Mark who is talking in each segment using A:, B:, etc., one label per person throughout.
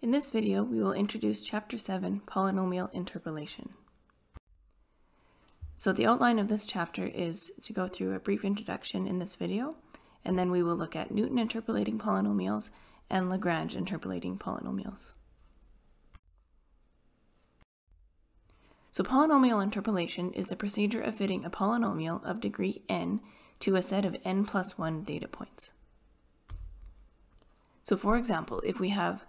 A: In this video, we will introduce Chapter 7, Polynomial Interpolation. So the outline of this chapter is to go through a brief introduction in this video, and then we will look at Newton interpolating polynomials and Lagrange interpolating polynomials. So polynomial interpolation is the procedure of fitting a polynomial of degree n to a set of n plus 1 data points. So for example, if we have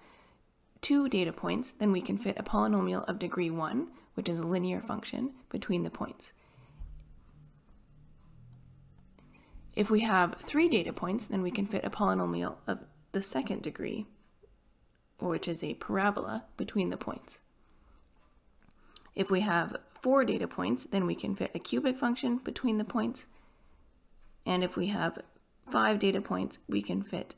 A: 2 data points, then we can fit a polynomial of degree 1, which is a linear function, between the points. If we have 3 data points, then we can fit a polynomial of the second degree, which is a parabola, between the points. If we have 4 data points, then we can fit a cubic function between the points. And if we have 5 data points, we can fit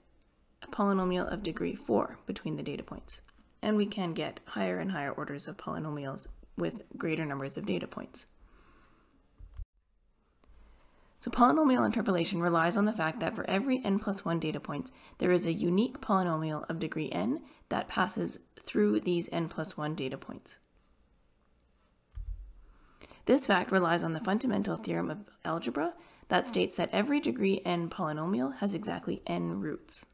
A: a polynomial of degree 4 between the data points. And we can get higher and higher orders of polynomials with greater numbers of data points. So polynomial interpolation relies on the fact that for every n plus 1 data points, there is a unique polynomial of degree n that passes through these n plus 1 data points. This fact relies on the fundamental theorem of algebra that states that every degree n polynomial has exactly n roots.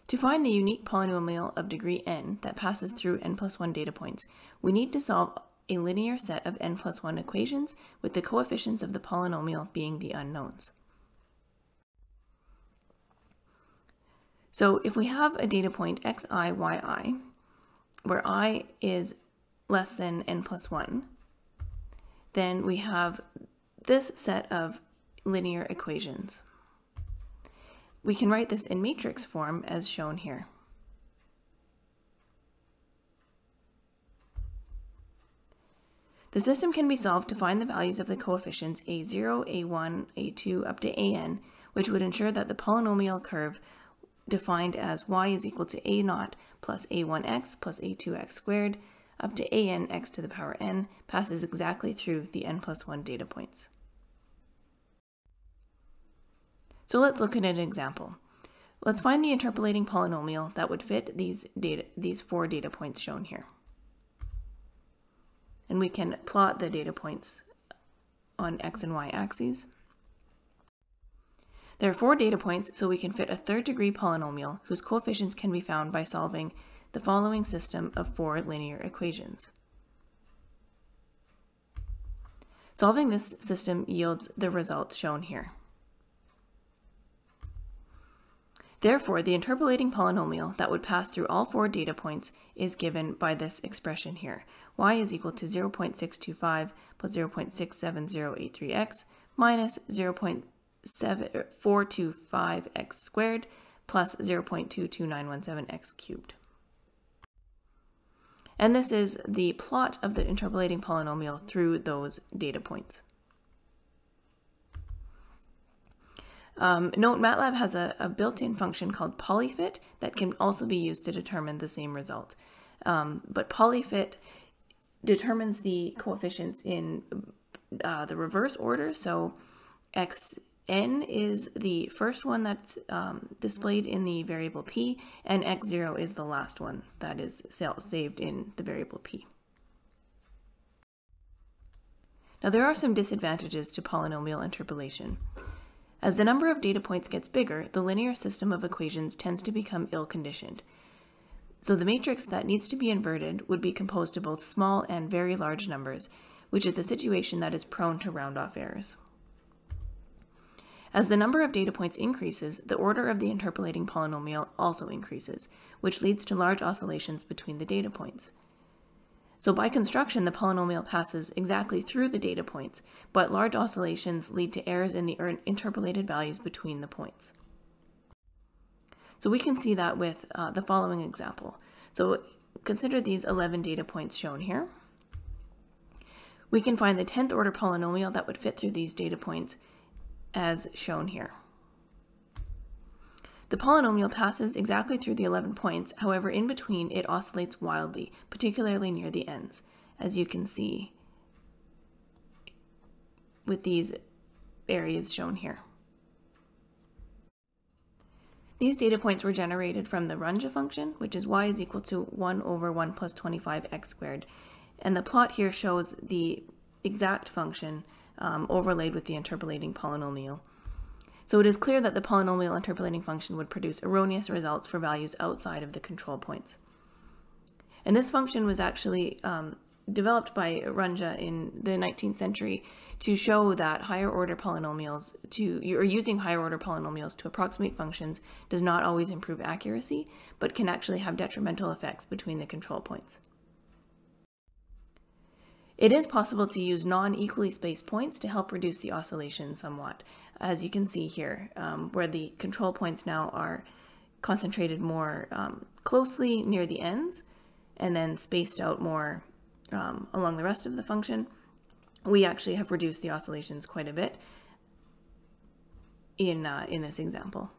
A: To find the unique polynomial of degree n that passes through n plus 1 data points, we need to solve a linear set of n plus 1 equations with the coefficients of the polynomial being the unknowns. So if we have a data point xi, yi, where I is less than n plus 1, then we have this set of linear equations. We can write this in matrix form as shown here. The system can be solved to find the values of the coefficients a0, a1, a2 up to an, which would ensure that the polynomial curve defined as y is equal to a0 plus a1x plus a2x squared up to an x to the power n passes exactly through the n plus 1 data points. So let's look at an example. Let's find the interpolating polynomial that would fit these 4 data points shown here. And we can plot the data points on x and y axes. There are 4 data points, so we can fit a third degree polynomial whose coefficients can be found by solving the following system of 4 linear equations. Solving this system yields the results shown here. Therefore, the interpolating polynomial that would pass through all 4 data points is given by this expression here. Y is equal to 0.625 plus 0.67083x minus 0.425x squared plus 0.22917x cubed. And this is the plot of the interpolating polynomial through those data points. Note, MATLAB has a built-in function called polyfit that can also be used to determine the same result. But polyfit determines the coefficients in the reverse order. So xn is the first one that's displayed in the variable p, and x0 is the last one that is saved in the variable p. Now there are some disadvantages to polynomial interpolation. As the number of data points gets bigger, the linear system of equations tends to become ill-conditioned. So the matrix that needs to be inverted would be composed of both small and very large numbers, which is a situation that is prone to round-off errors. As the number of data points increases, the order of the interpolating polynomial also increases, which leads to large oscillations between the data points. So by construction, the polynomial passes exactly through the data points, but large oscillations lead to errors in the interpolated values between the points. So we can see that with the following example. So consider these 11 data points shown here. We can find the 10th order polynomial that would fit through these data points as shown here. The polynomial passes exactly through the 11 points, however, in between it oscillates wildly, particularly near the ends, as you can see with these areas shown here. These data points were generated from the Runge function, which is y is equal to 1 over 1 plus 25x squared. And the plot here shows the exact function overlaid with the interpolating polynomial. So it is clear that the polynomial interpolating function would produce erroneous results for values outside of the control points. And this function was actually developed by Runge in the 19th century to show that higher order polynomials using higher order polynomials to approximate functions does not always improve accuracy, but can actually have detrimental effects between the control points. It is possible to use non-equally spaced points to help reduce the oscillation somewhat, as you can see here, where the control points now are concentrated more closely near the ends and then spaced out more along the rest of the function. We actually have reduced the oscillations quite a bit in this example.